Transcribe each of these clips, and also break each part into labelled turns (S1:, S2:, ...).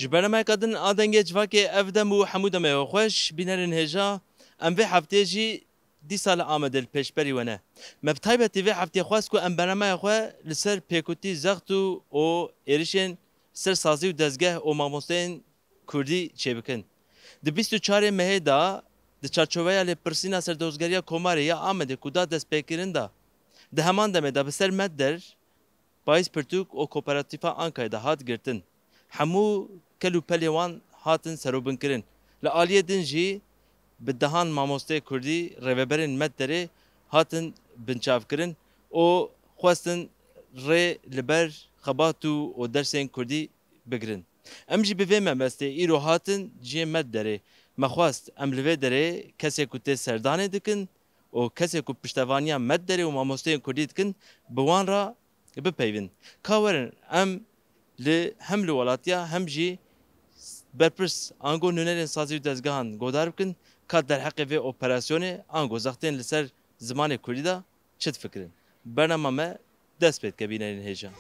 S1: جبرنا كادن آدنگه جواکه افدم و حمود ما خوش بینرن هجا ام به هفته جی دی سال آمده الپیشبری ونه مبتایبه تیوی هفته خواست که ام برنامه خو لسر پیکوتی زختو و ایریشن سر سازی و دزگه و ماموستین کردی چه بکن د 24 مه دا د چارچوبه ل پرسینا سر دوزګریا کوماری یا آمده کودا د سپیکریندا د همان دمه د بسر مدر پایس پرتوک او کوپراتیفا انکای د هات گرتن همو کلو پلیوان هاتن سروبن کرن ل آلیه دنجی بدهان ماموسته کردی روبرن مدره هاتن بنچاف کرن او خواستن ر لبر خباتو او درسین کردی بگرن امجی بفهمه مسته ایرو هاتن جی مدره مخواست املوه داره کسی که ته سردانه دکن و کسی که پشتوانیا مد داره و ماموسته کردی دکن بوان را بپیون کاورن ام ل هم لولاتیا هم جی برپرس آنگو نونرین سازی و دزگاهان گودار بکن که در حق و اپراسیونه آنگو زختین لسر زمان کردی دا چت فکرن برنامه ما دست پید که بینرین هیجان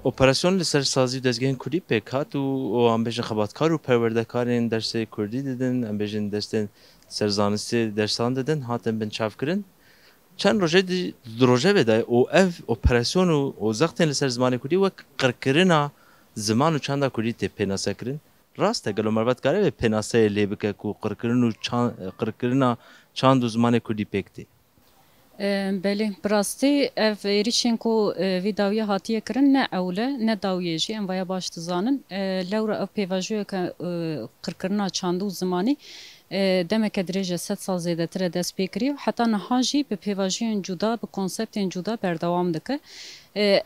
S1: اپراسیون لسر سازی دزگین کردی پیکات و ام بیشن خباتکار و پروردکارین درس کردی دیدن ام بیشن درسن سرزانستی درسان دیدن هاتن بنچاف کرن چند روزه بده او اف اپراسیون و زختن لسر زمان کردی و قرکرنا زمان و چندا کردی ته پناسه کرن راست گلو مربت کاره به پناسه لیبکه کو قرکرنا چند زمان کردی پکتی
S2: بله براستی ریچین کو ویداوی هاتیه کرن نه اوله نه داویه جی ام ویا باش تزانن لورا اف پیواجوی که قرکرنا چاندو زمانی دمک درجه 100 سال زیاده تر دست پیکری و حتی نهاجی به پیواجوین جدا به کنسپتین جدا بردوام دکه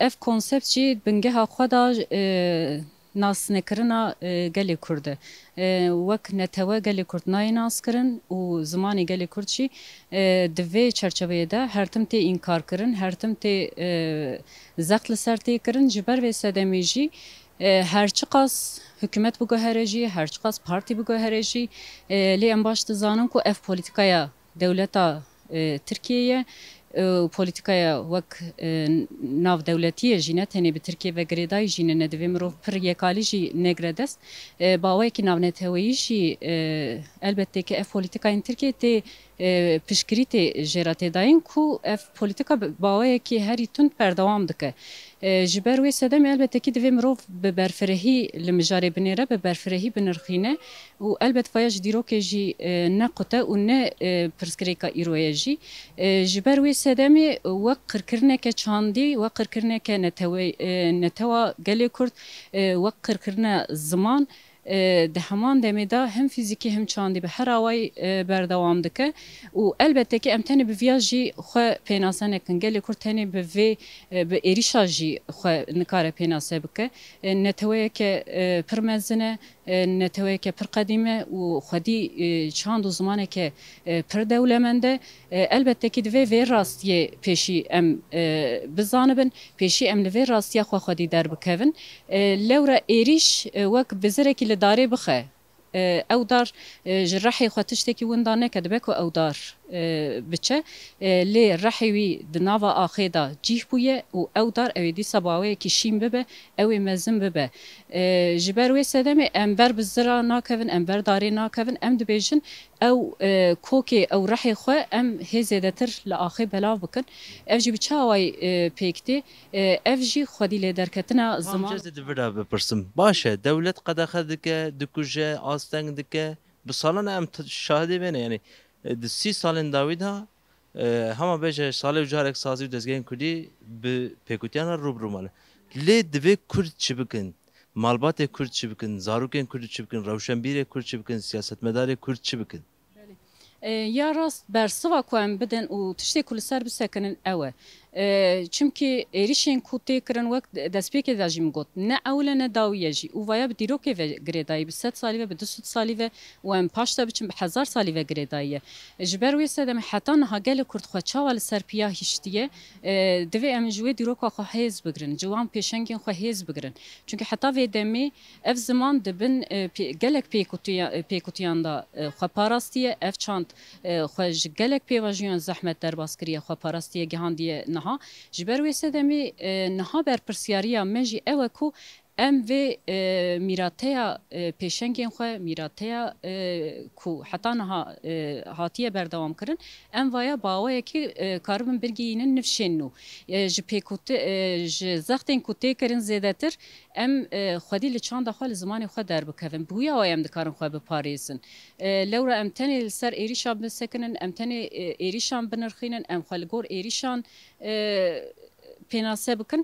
S2: اف کنسپت جی بنگه ها خدا ناس نکرنا گلی کرده وک نتوه گلی کرد نای ناس کرن و زمانی گلی کرد چی دوی چرچوه ده هر تم تی انکار کرن هر تم تی زخل سر تی کرن جبر و سدمی جی هر چقاس حکومت بگو هرجی هر چقاس پارتی بگو هرجی لی ام باش تزانم کو اف پولیتیکایا دولتا ترکیه پولیتیکایا وک ناو دولتیه جینه تنی به ترکیه و گریدای جینه ندوی مرو پر یکالی جی نگردست باوی که ناو نتویی جی البته که اف پولیتیکاین ترکیه تی پشکری تی جراته داین کو اف پولیتیکا باوی که هری تند پردوام دکه جبر وی سدم البته که دوی مرو به برفرهی لمجاری بنیره به برفرهی بنرخینه و البته فایج دیرو که جی نه قطع و نه پرسکریکا ایروی جی جبر وی سدمی وق قرکرنه که چاندی وق قرکرنه که نتوا گلی کرد وق قرکرنه زمان ده همان دمیدا هم فیزیکی هم چاندی به هر آوای بردوام دکه و البته که امتنی به ویاجی خو پیناسه نکن گلی کرد تنی به وی به ایریشا جی خو نکاره پیناسه بکه نتوه که پرمزنه نتوه که پر قدیمه و خودی چاند و زمانه که پر دولمنده البته که دوی وی راستیه پیشی ام بزانبن پیشی ام لوی راستیه خودی در بکون لورا ایریش وک بزره که لداره بخه او دار جراحي خوتشتكي وندانه كدبك او دار بچه لي رحوي دناوا اخيدا جيح بويه او دار او دي سباوي كشيم ببه او مزم ببه جبروي سدمي امبر بزرا ناكفن امبر داري ناكفن ام دبيجن او كوكي او رحي خو ام هزيدتر لاخي بلا بكن افجي بچاوي بيكتي افجي خدي له دركتنا زمان
S1: جزء دبر بپرسم باشه دولت قد اخذك دكوجه آستنگ دکه بسالان ام شاهدی بینه یعنی 30 سالن داوید ها همه بیشه سال جارک سازی و دزگین کردی به پیکوتیان روبرو ماله لی دوی کرد چی بکن مالبات کرد چی بکن زاروکن کرد چی بکن روشنبیر کرد چی بکن سیاست مدار کرد چی بکن
S2: یا راست بر سوا کوام بدن و تشتی کل سر بسکنن اوه چونکی ایریشین کو تکرن وقت دست پیک داجیم گوت نه اوله نه داویه جی و ویا بدیرو که گریدایی به 100 سالی و به 200 سالی و ام پاشتا بچم 1000 سالی و گریدایی جبر وی سدم حتی نه گل کرد خو چاول سرپیا هشتیه دوی ام جوی دیرو که خو هیز بگرن جوان پیشنگین خو هیز بگرن چونکی حتی وی دمی اف زمان دبن گلک پیکوتیان دا خو پاراستیه اف چاند خو گلک پیواژیون زحمت در باسکریه خو پاراستیه گهاندیه نها جبر وی سدمی نها بر پرسیاریا مجی او کو ام و میراتیا پیشنگین خو میراتیا کو حتی نها هاتیه بردوام کرن ام ویا باوی کی کاربن برگینن نفشنو ج پیکوت ج زختن کوته کرن زیادتر ام خودی لچان داخل زمان خو در بکوین بویا و ام دکارن خو به پاریسن لورا ام تنی سر ایریشان بسکنن ام تنی ایریشان بنرخینن ام خلگور ایریشان پیناسه بکن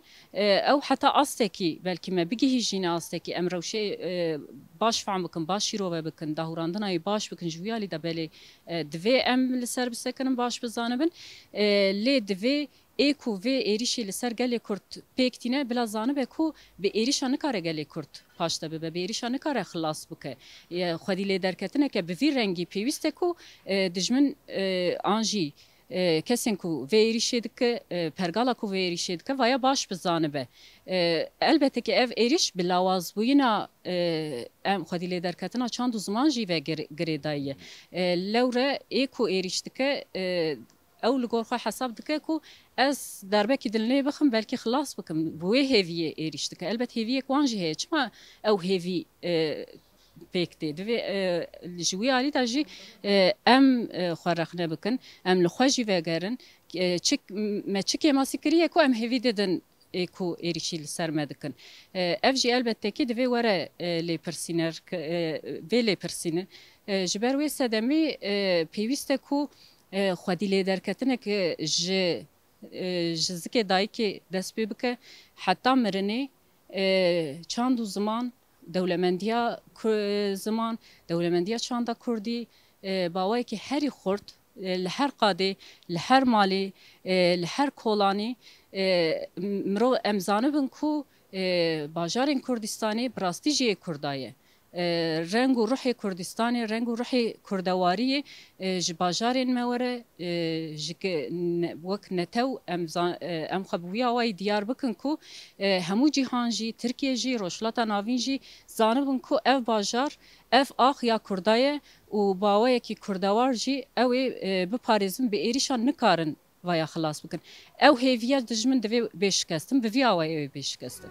S2: او حتی آستکی بلکه ما بگی هیچ آستکی ام روشه باش فهم بکن باش شیرو بکن دهوراندنای باش بکن جویالی دبلی دوی ام لسر بسکنن باش بزانبن لی دوی ایکو و ایریشی لسر گلی کرد پیکتینه بلا زانبه کو به ایریشا نکاره گلی کرد پاشتا به ایریشا نکاره خلاص بکه خودی لی درکتنه که به وی رنگی پیوسته کو دجمن آنجی کسین کو ویریشی دکه پرگالا کو ویریشی دکه ویا باش بزانه به البته که اف ایریش بلاواز بوینا ام خودی لی درکتنا چند زمان جی و گریدایه لوره ایکو ایریش دکه او لگور خو حساب دکه کو از دربه کی دلنی بخم بلکه خلاص بکم بوی هیوی ایریش دکه البته هیوی کوانجی هی چما او هیوی پێکتێ دوێ ژوی عالی داژی ئەم خوارەخنە بکن ئەم لە خۆشی vêgerin me çikê masî kiriye ku em hêvî didin ku êrişî li ser me dikin ev jî elbettekî divê were lêpirsîner vê lêpirsînin ji ber wê sedemî pêwîst e ku xwedî lêderketinek ji zikê dayîkê dest pê bike heta mirinê çand û ziman دولمندیا زمان دولمندیا چاندا کردی باوی که هری خورد لهر قاده لهر مالی لهر کولانی مرو امزانه بن کو باجارین کردستانی براستی جی کردایه رنگ و روح کردستانی رنگ و روح کردواری جباجارین موره جک وک نتو ام خبویا وای دیار بکن کو همو جهان جی ترکیه جی روشلاتا ناوین جی زانبن کو اف باجار اف آخ یا کردایه و باوی کی کردوار جی او به پاریزم به ایریشان نکارن ویا خلاص بکن او هیویا دجمن دوی بشکستم به ویا وای بشکستم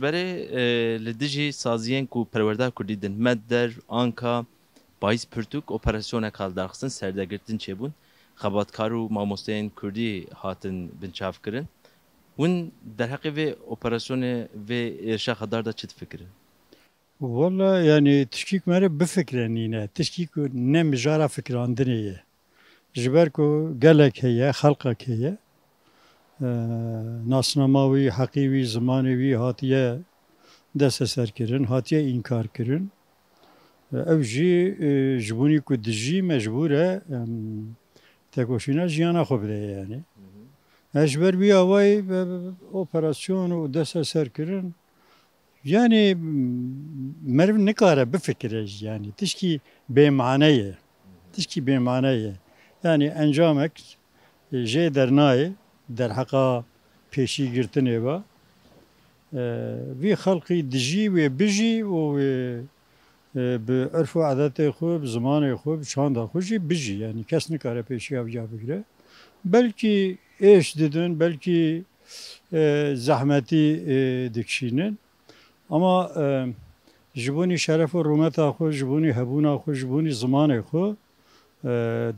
S1: روشبره لدیجی سازین کو پرورده کردیدن مدر آنکا بایز پرتوک اپراسیون کال درخصن سردگرتن چبون خباتکار و ماموستین کردی هاتن بنچاف کرن ون در حقی و اپراسیون و ارشا خدار دا چت فکره
S3: والله يعني تشكيك مرة بفكرة نينا تشكيك نم جارة فكراندنية جبركو قالك هي خلقك هي ناسناماوی حقیوی زمانوی هاتیه دست سر کرن هاتیه انکار کرن او جی جبونی که دجی مجبوره تکوشینا جیانا خوب ده یعنی اجبر بی آوای اپراسیون و دست سر کرن yani merv nekare bifekire yani tişki bemaniye tişki bemaniye yani encamek je dernaye در حقا پیشی گرتنه با وی خلقی دجی و بجی و به عرف و عادت خوب زمان خوب چند خوشی بجی یعنی کس نکاره پیشی آویا بگیره بلکی ایش دیدن بلکی زحمتی دکشینن اما جبونی شرف و رومت خو جبونی هبون خو جبونی زمان خو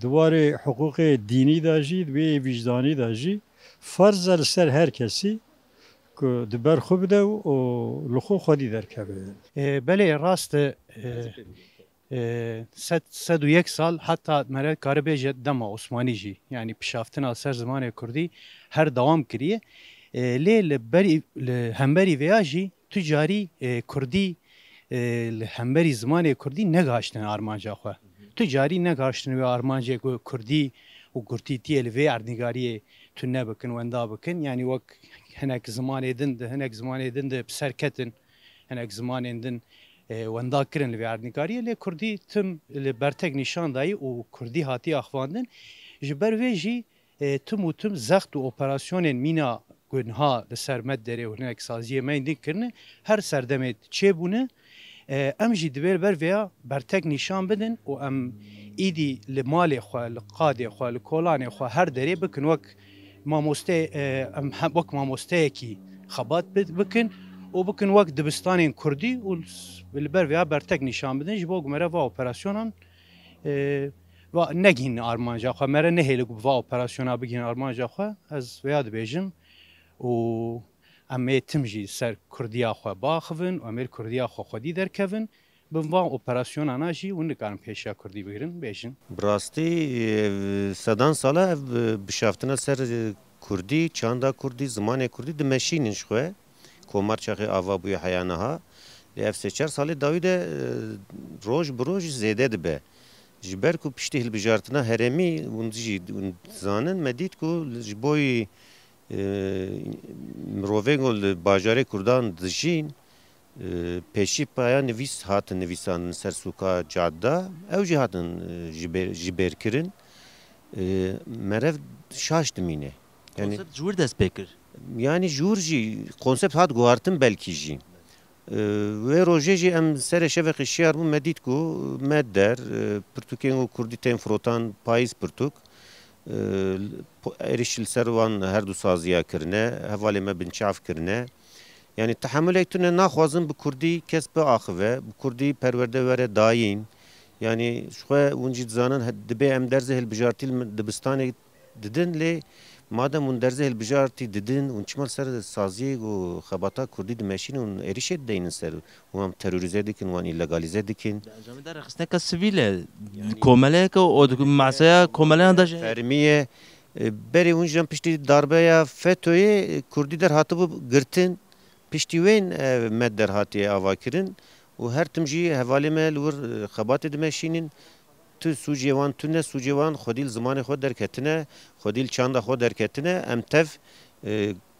S3: دوار حقوق دینی داجی و وجدانی داجی فرض سر هر کسی که دبر خوب ده و لخو خودی در کبه.
S4: بله راست سد و یک سال حتی مرد کار بیجه دم عثمانی جی یعنی پیشافتن از سر زمان کردی هر دوام کریه لیل همبری ویاجی تجاری کردی همبری زمان کردی نگاشتن آرمانجا خو تجاری نگاشتن و آرمانجا کردی و گرتی تیل وی اردنگاری تونه بکن وندا بکن یعنی وک هنک زمان دند بسرکتن هنک زمان دند وندا کرن لی اردنگاری لی کردی تم لی برتگ نشان دایی و کردی هاتی اخواندن جبر ویجی تم زخت و اپراسیون مینا گنها لسر مدره و هنک سازیه میندین کرنه هر سردمت چه بونه ام جی دبیر بر ویا برتگ نشان بدن و ام ایدی لمال خو لقاده خو لکولان خو هر دره بکن وک ماموسته ام وک ماموسته کی خبات بکن و بکن وک دبستان کردی و بالبر ویا برتگ نشان بدن جبو گمره و اپراسیونان و نگین آرمانجا خو مره نهیلو و اپراسیونا بگین آرمانجا خو از ویا دبیجم و اما تمجی سر کردیا خو باخون و امیر کردیا خو خودی درکون بموان اپراسیون آنجی و نکارم پیشا کردی بگیرن بیشن.
S5: براستی سدان ساله بشافتنا سر کردی چاندا کردی زمان کردی دمشینش خواه کومارچاقی آوا بوی حیانها لیف سه چهار ساله داوید روز بروز زیاده دبه جبر کو پشتی هل بجارتنا هرمی ونجی زانن مدید کو جبوی مروفنگول باجاره کردان دژین پیشی پایا نویس هاتن نویسان سر سوکا جاده او جی هاتن جبر کرن مرف شاشت مینه
S1: yani jur dest pekir
S5: yani jur jî konsept hat guhartin belki jî ve roje jî em serê şevekî şiyar bû medît ku med der pirtûkên û kurdî tên firotan payîz pirtûk erişil ser wan her du saziya kirine hevalê me binçav kirine yani tehamülek tune naxwazin bi kurdî kes biaxive bi kurdî perwerde were dayîn yani xwe hûn jî dizanin dibe em derzê hilbijartî dibistanê didin lê madem hûn derzê hilbijartî didin hûn çimal ser saziyê û xebata kurdî dimeşînin hûn êrişê dideynin ser wan terorîze dikin wan îlegalize dikin
S1: jamî derxistineka sivîl e komeleyeka o masaya komeleyan da
S5: fermiye berê hûn jî piştî darbeya FETÖ'yê kurdî derhatibû girtin piştî wên med derhatiye avakirin û her tim jî hevalê me li wir xebatê dimeşînin tu sûcê wan tune sûcê wan xwedî li zimanê xwe derketine xwedî li çanda xwe derketine em tev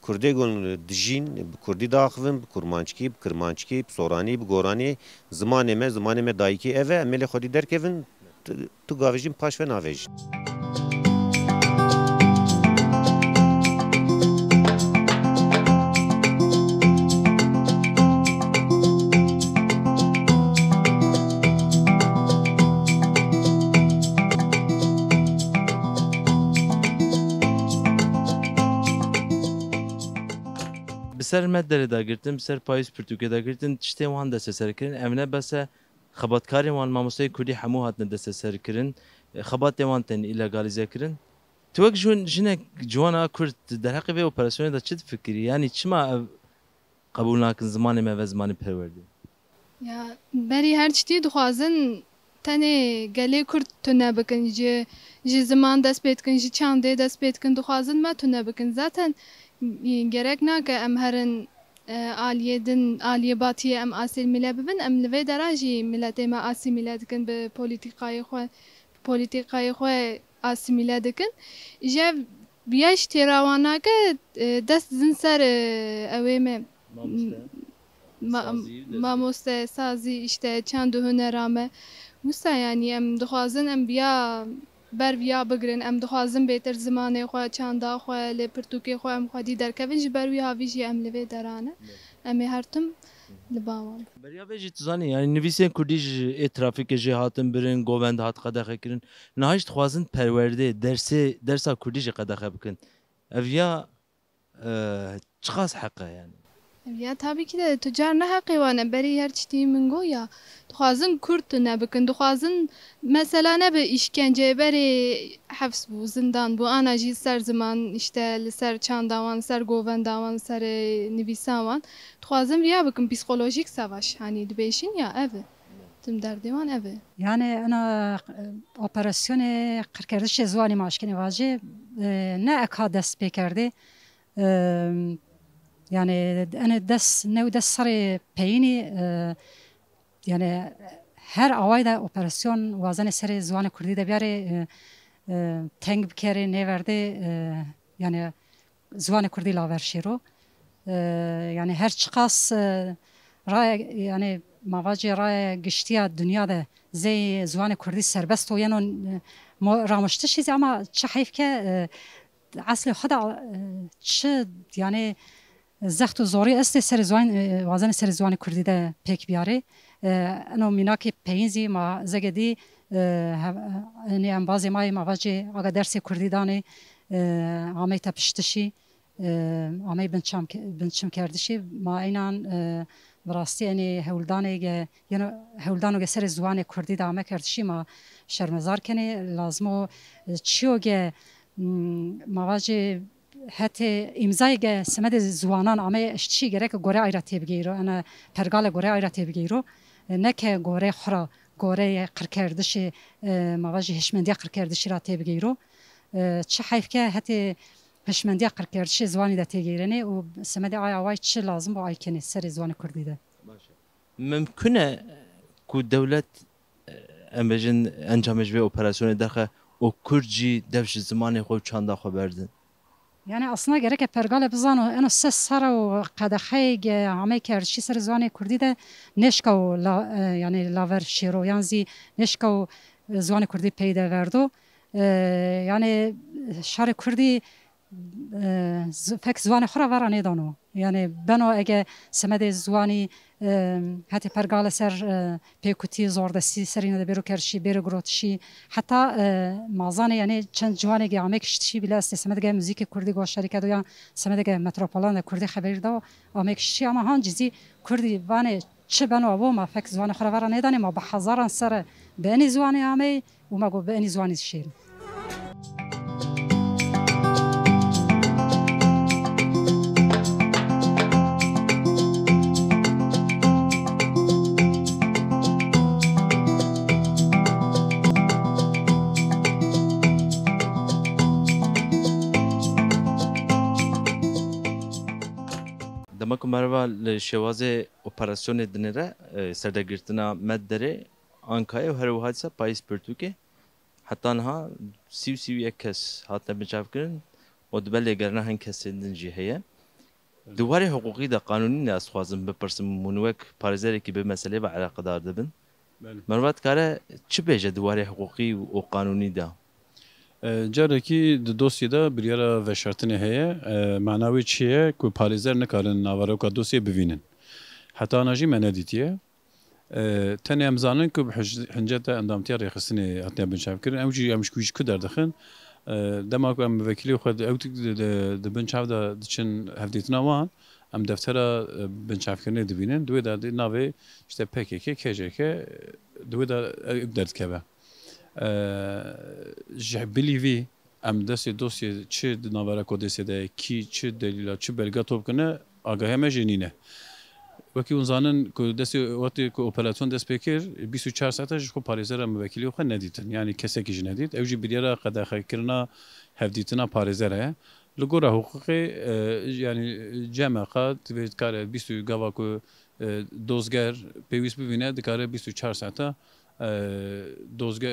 S5: Kurdê gon dijîn bi Kurdî daxivin bi kurmançikî bi kirmançikî bi soranî bi goranî zimanê me dayîkî ev e em ê lê xwedî derkevin tu gavêjîn paş ve navêjin.
S1: Ser meddere da girtin, ser payız Pirtûkê da girtin, tiştê wan deste serkirin, ev ne bese xebatkarên wan mamosteyê Kurdî hemû hatine deste serkirin, xebatê wan tên îlegalize kirin. Tu wek jinek ciwana Kurd derheqê vê operasyonê da çi difikirî? Yani çima ev qebûl nakin zimanê me ve zimanê perwerdê?
S6: Ya berî her tiştî dixwazin tenê gelê Kurd tune bikin ji ziman dest pê dikin, ji çandê dest pê dikin, dixwazin me tune bikin. Zaten gerek nake em herin aliyê din aliyê batiyê em asîmîle bibin em li vê dera jî miletê me asîmîle dikin bi polîtîkayê xwe asîmîle dikin ji biya ji têra wan nake dest dizin ser evê me mamoste sazî işte çand û hunera me wisa yanî em dixwazin em biya berviya bigirin em dixwazin bêtir zimanê xwe çanda xwe lê pirtûkê xwe em xwedî derkevin ji ber wî havî jî em li vê derane em ê her tim li ba wan
S1: Beriya vê jî tu zanî yani nivîsên Kurdî ji trafîkê jê hatin birin govend hat qedexe kirin niha jî dixwazin perwerdê dersa Kurdî jî qedexe bikin ev ya çiqas heqe yani
S6: ya tabii ki de tüccar ne heqê wan e berî her tiştî min goya dixwazin Kurd tune bikin dixwazin mesela ne bi îşkence berê hefs bû zindan bû ana jî ser ziman işte li ser çanda wan ser govenda wan serê nivîsa wan dixwazin riya bikin psîkolojîk sevaş hanî dibêjin ya ev e تم دردیوان اوه
S7: يعني أنا أوبراسيون قركردش زواني ماشكني واجي نا أكاد دست بكرده يعني أنا دست صار بيني يعني هر آواده أوپراسیون وازن سر زوان کردی ده بیاره تنگ بکره نورده يعني زوان کردی لاورشی رو يعني هر چقاس رای يعني مواجه رای گشتیا دنیا ده زي زوان کردی سربست و یعنی رامشتشی زي اما چه حیف که اصل خدا چه يعني زخت و زوری است سر زوان وازن سر زوان کردی ده پیک بیاره أنا مناكي بينزي ما زجدي أنا أمبازي ماي ما واجي أجا درسي كردي داني عمي تبشتشي عمي بنشم كردشي ما أينان براستي أني هولداني يعني هولدانو جسر زوان كردي دامه كردشي ما شرمزار كني لازمو تشيو ما واجي حتی امضای سمت زوانان عمه اشتشی گره که گوره ایراتی بگیرو انا پرگال گوره ایراتی بگیرو نه که گوره خورا گوره قرکردش مواجه هشمندی قرکردشی را تی بگیرو چه حیف که حتی هشمندی قرکردش زوانی ده تیگیرنه و سمت آوای چه لازم با کنی سر زوان کردی ده
S1: ممکنه که دولت امبجن انجامش به اپراسیون داخل و کرجی دفش زمان خود چند خو بردن
S7: يعني أصلا جرك برجال بزانو أنا سر وقد خيج عمي كرشي سر زواني كردي ده نشكو لا يعني لافر شيرو يعني نشكو زواني كردي بيدا وردو يعني شهر كردي فك زواني خرا وراني دانو يعني بنو اگه سمد زواني حتی پرگال سر پیکوتی زوردستی سر اینو بیرو کرشی بیرو گروتشی حتی مازانه یعنی چند جوانی که آمه کشتی بله است سمد که موزیک کردی گوشتری کرد یا سمد که متروپولان کردی خبری دو آمه کشتی اما هان جزی کردی وانه چه بنو ابو ما فک زوان خرا ندانی ما به هزاران سر به اینی زوانی آمه و ما گو به اینی زوانی شیر
S1: دمکو مروا لشوازه اپراسیون دنره سردگرتنا مدره آنکای و هر وحادثه پاییز پرتوکه حتی آنها سیو یک کس حتی بچاف کردن و دبله گرنه هن کسی دنجی هیه دواره حقوقی دا قانونی نیاز خوازم بپرسم منوک پارزره که به مسئله و علاقه دار دبن مروات کاره چه بیجه دواره حقوقی و قانونی دا؟
S8: جارێکی دۆسیدا بریارە veşartinê heye manawê çi ye ku parêzer nikarin naveroka dosyê bivînin heta na jî me nedîtiye tenê em zanin ku hinceta endamtiya rêxistinê hatiye binçavkirin ew jî em ji ku jî ku derdixin dema ku em vekilî xwe ew di binçav da diçin hevdîtina wan em deftera binçavkirinê dibînin di wê de navê işte PKK KCK di wê de ew derdikeve جهبلیوی ام دست دوسیه چه نوارا کودسی ده کی چه دلیلا چه بلگا توپ کنه آگاهی مجنینه وکی اون زانن که دست وقتی که اپراسیون دست بکر 24 ساعتش خو پاریزر ام وکیلی خو ندیدن یعنی کسی کی ندید اوجی بریرا قدا خیرنا هفدیتنا پاریزره لگورا حقوقی یعنی جمع قد وید کار 20 گاوا کو دوزگر پیویس ببینه دکاره 24 ساعته دوزگه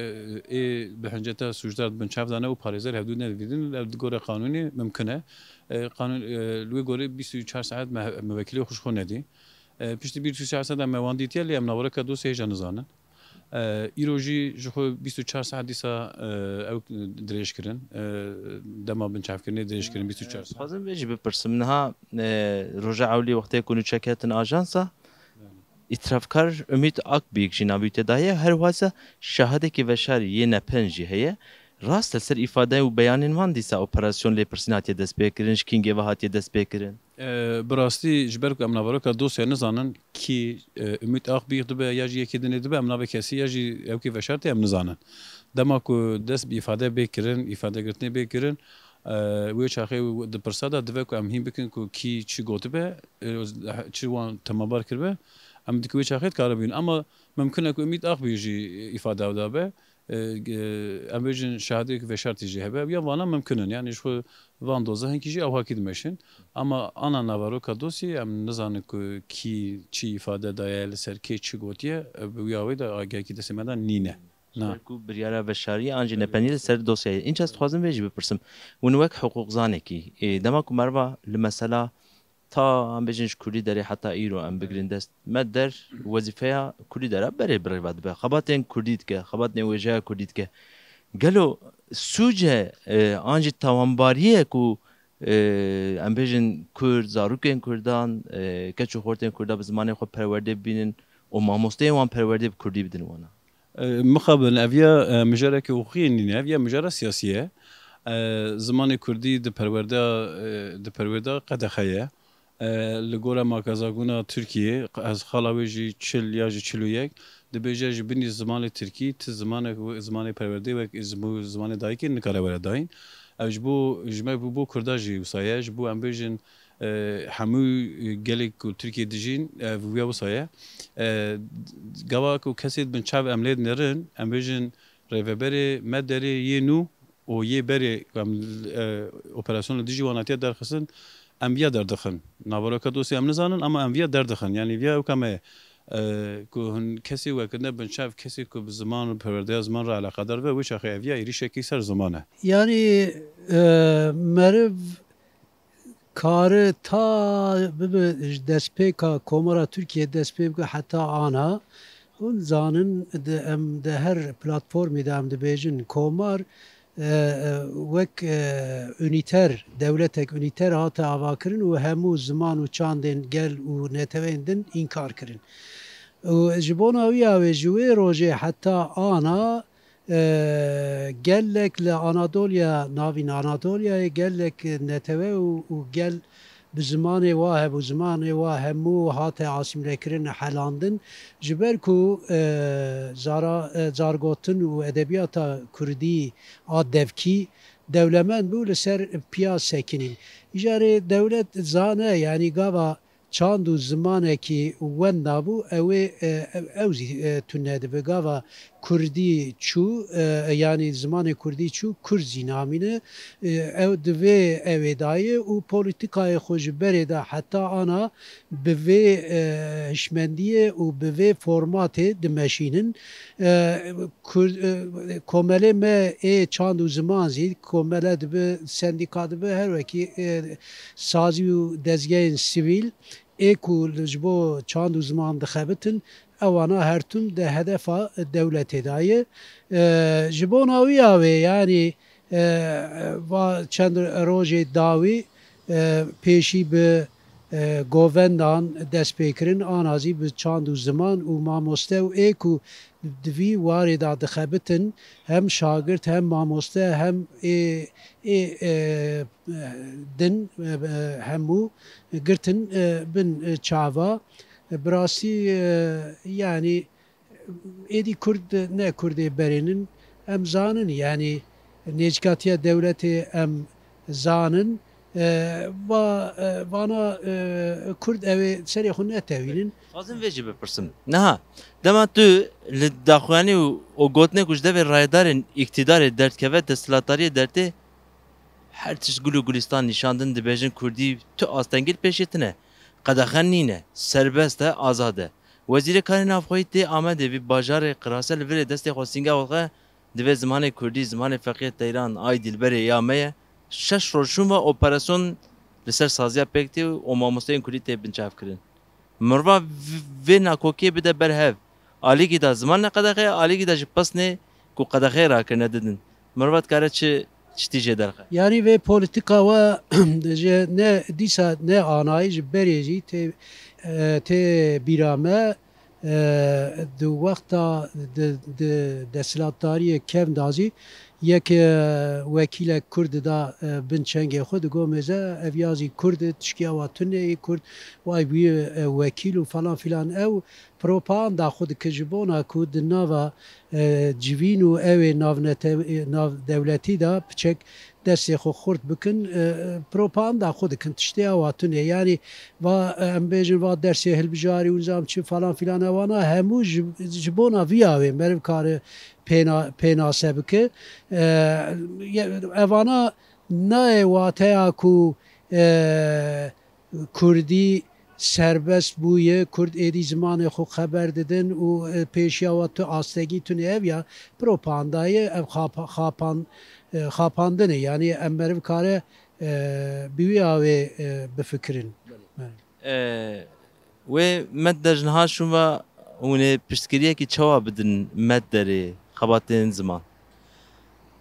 S8: به هنجتا سوژدار بنچاف دانه و پاریزر هدو ندیدن گوره قانونی ممکنه قانون لوی گوره 24 ساعت موکلی خوش خو ندی پشتی 24 ساعت مواندیتیه لی ام نواره که دوست هیچ نزانن ایروجی جخو 24 ساعت دیسا او دریش کردن دما بنچاف کردن دریش کردن 24 ساعت
S1: خواستم بیشی بپرسم نها رجع اولی وقتی کنی چکتن آژانسا اترافکار امید اکبیک جنابی تدایه هر واسه شاهده که وشار یه نپنجی هیه راست سر ifade و بیانین وان دیسا اپراسیون لی پرسناتی دست بکرین شکینگی و هاتی دست بکرین
S8: براستی جبر که امناوارا که دوست نزانن کی امید اکبیک دبه یا جی یکی دنی دبه امناوی کسی یا جی او کی وشارتی ام نزانن دما کو دست بی ifade بکرین ifade گرتنی بکرین وی چاخه د پرسادا دبه کو ام هیم بکن کو کی چی گوته به چی وان تمابار کربه ام دکوی چاخت کار بین اما ممكن اكو امید اخ بيجي افاده ودابه امبيجن شهادك ve şart يجي هبه ya vana mümkünün yani şu vandoza hangi او hakid meşin ama ana navaro kadosi am nazanik ki çi ifade dayal ser ki çi gotiye bu yavi da agaki desemeden nine
S1: ku biryara beşariye anji nepenil ser dosyayı inç az xwazim vêjî bipirsim hûn wek hiqûq zanekî dema ku merva li mesela ta em bêjin ji Kurdî derê heta îro em bigirin dest me der wezîfeya Kurdî dere berê birêva dibe xebatên Kurdî dike xebatên wêjeya Kurdî dike gelo sûce anjî tawanbariyê ku em bêjin Kurd zarokên Kurdan keç û xortên Kurda bi zimanê xwe perwerdê bibînin û mamosteyên wan perwerdê bi Kurdî bidin wana
S8: مخابن افیا مجاره که حقوقی نینه افیا مجاره سیاسیه زمان کردی د پرورده قدخیه لگورا ماکازاگونا ترکیه از خالاویجی 40 یا 41 دبیجه بینی زمان ترکی ت زمان پرورده و زمان دایکی نکاره ور داین اج بو جمع بو کرداجی وسایه بو ام بیجن همو گلیک ترکیه دیجین ویا وسایه گوا کو کسی بن چاو املید نرن ام بیجن ریوبری مدری ینو او یه بری اپراسyon دیجی واناتی در خسن ام ویا در دخن ناورا کدوسی ام نزانن اما ام ویا در دخن یعنی ویا کمه کو هن کسی وکنه بن چاو کسی کو زمان پرورده زمان را علاقه دار و وش اخی ویا ایری شکی سر زمانه
S9: yani merv karı ta despeka komara Türkiye despeka hatta ana hun zanın de her platformu da em de bejin komar vek üniter devletek üniter hata avakirin û hemû ziman û çandên gel û netewên din inkar kirin. Ji bona wî ve ji wê rojê heta ana gelek li Anadolya navîn Anadolyayê gelek neteve û gel bi zimanê wa hebû zimanê wa hemû hate asîmrekirin helandin ji ber ku zargotin û edebiyata Kurdî a devkî dewlemend bû li ser piya sekinîn. Îjarê dewlet zane yanî gava çand û zimanekî wenda bû ew zî tune dibe gava Kurdî çû yanî zimanê Kurdî çû Kurd zî namîne ew divê evê daye û polîtikayê xwe ji berê de heta ana bi vê hişmendiyê û bi vê formatê dimeşînin komelê me ê çand û ziman zî komele dibe sendîka dibe her wekî sazî û dezgehên sivîl ê ku ji bo çand û ziman dixebitin ewana hertûm de hedefa dewletê daye ji bona wî wê yanî çend rojê dawî pêşî bi govendan destpêkirin ana zî bi çand û ziman û mamoste û ê ku di vî warê da dixebitin hem şagirt hem mamoste hem din hemû girtin bin çava bi rastî yani êdî Kurd ne Kurdê berênin em zanin yani nêçikatiya dewletê em zanin vana Kurd evê serê xwe netewînin.
S1: Xwazim vê jî bipirsim. Niha dema tu li daxuyanî û o gotinê ku ji devê rayedarên îktidarê derdkeve desthilatdariyê dertê her tişt gul û gulistan nîşandin dibêjin Kurdî tu astengîl pêşê tune qedexen nîne serbest e azad e Wezîrê Karê Navxweyî tê Amedê vî bajarê qirase li virê destê xwe sîngeha xwe divê zimanê Kurdî zimanê feqî Teyran ay Dilberê ya me ye 6 rojûn ve operasyon li ser saziya pêktê û mamosteyên Kurdî tê binçav kirin. Mirva vê nakokiyê bide berhev. Alîgî da ziman ne qedexê alîgî da ji pesnê ku qedexê rakirine didin. Mirva dikare çi tiştî jê derxe.
S9: Yani ve politika ve ne dîsa ne anayî ji berê jî tê bîra me di wexta desthilatdariyê kev da zî yek wekîlek Kurd da bin çengê xwe digot mêze ev ya zî Kurd tişkiya wa tuneyê Kurd way bûye wekîl û falan filan ew propaganda xwe dike ji bona ku di nava civîn û evê nav dewletî da piçek دست خو خورد بکن پروپاگاندا خود کن تشتی آواتونه یعنی و ام بیجن و درس هلبجاری اونجام چی فلان فلان وانا همو جبونا ویاوی مرو کار پینا سبکه اوانا نه واتیا کو کردی serbest bûye Kurd êdî zimanê xwe xeber didin û pêşiya we tu astagî tune ev ya propagandayê ev xapandinê yanî em meriv kare bi wî avê bifikirin.
S1: Wê meddejniha şûn ve hûn ê piştgiriyekî çawa bidin medderê xebatên ziman?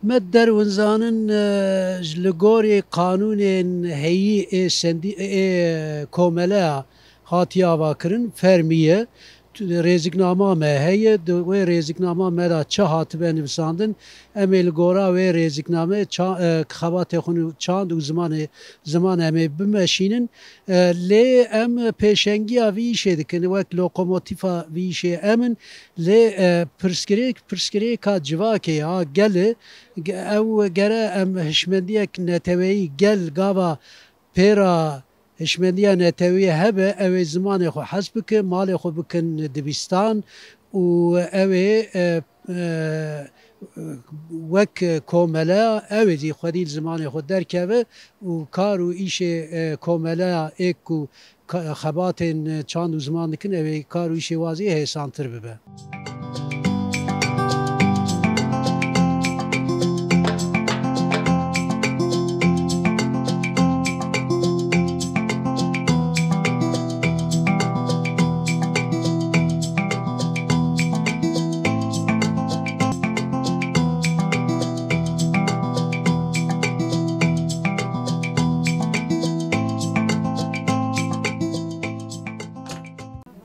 S9: Med derwinzanin ji li gorî qanûnên heyî ê komeleya hatiye avakirin fermiye rêzîknama me heye wê rêzîknama me da çi hatibe nivîsandin em ê li gora wê rêzîkname xebatê xwe çand û ziman em ê bimeşînin lê em pêşengiya vî îşê dikin wek lokomotîfa vî îşê em in lê pirsgirêka civakê ya gelê ew gere em hişmendiyek neteweyî gel gava pêra hişmendiya netewî hebe ew ê zimanê xwe hez bikin malê xwe bikin dibîstan û ew ê wek komeleya ew ê jî xwedî zimanê xwe derkeve û kar û îşê komeleya êk ku xebatên çand û ziman dikin ew ê kar û îşê wazî hêsantir bibe.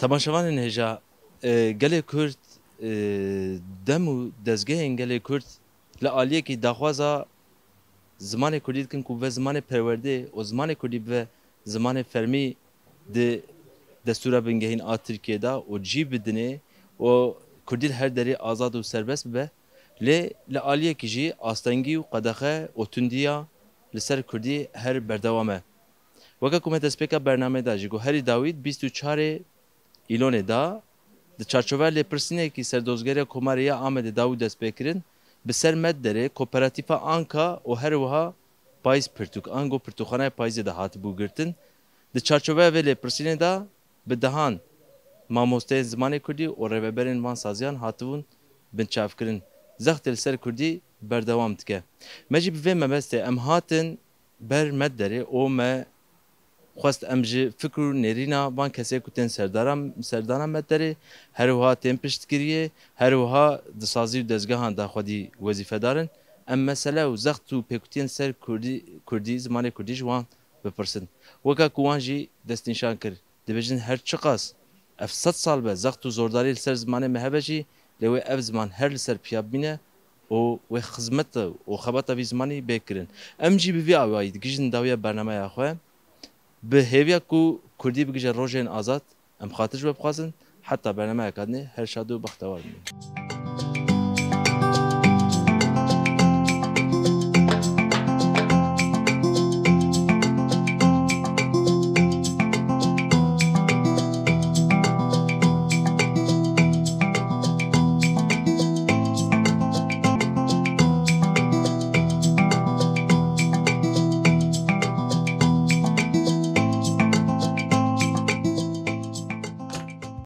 S1: Temaşevanên hêja gelê Kurd dem û dezgehên gelê Kurd li aliyekî daxwaza zimanê Kurdî dikin ku ve zimanê perwerdê û zimanê Kurdî ve zimanê fermî di destûra bingehîn a Tirkiye da û cî bidinê û Kurdî her derê azad û serbest bibe lê li aliyekî jî astengî û qedexe û tundiya li ser Kurdî her berdewam e. Weka ku me destpêka bernamê da jî Goherî Dawît 24 îlonê da di çarçoveya lêpirsînekî serdozgeriya Komariya Amedê Dawît dest pê kirin bi ser medderê Kooperativa Anka û her wiha payîz pirtûk Ango pirtûkxanaya payîzê de hatibû girtin. Di çarçoveya vê lêpirsînê da bi dehan mamosteyên zimanê Kurdî û rêveberên van saziyan hatibûn binçavkirin. Zextê li ser Kurdî berdewam dike. Me jî bi vê mebestê em hatin ber medderê û me xwest em ji fikr û nêrîna van kesê ku tên serdana medderê her wiha tên piştgiriyê her wiha di sazî û dezgehan da xwedî wezîfedarin em mesele û zext û pêkutiyên ser Kurdî zimanê Kurdî ji wan bipirsin. Weka ku wan jî destnîşan kir dibêjin her çi qas ev 100 sal be zext û zordarî li ser zimanê me hebe jî lê wê ev ziman her li ser piya bîne û wê xizmet û xebata vî zimanî bêkirin. Em jî bi vî awayî digihîjin dawiya bernameya xwe bi hêviya ku Kurdî bigije rojên azad em xatir ji we bixwazin heta bernameyeka dinê her şad û bextewar bînin.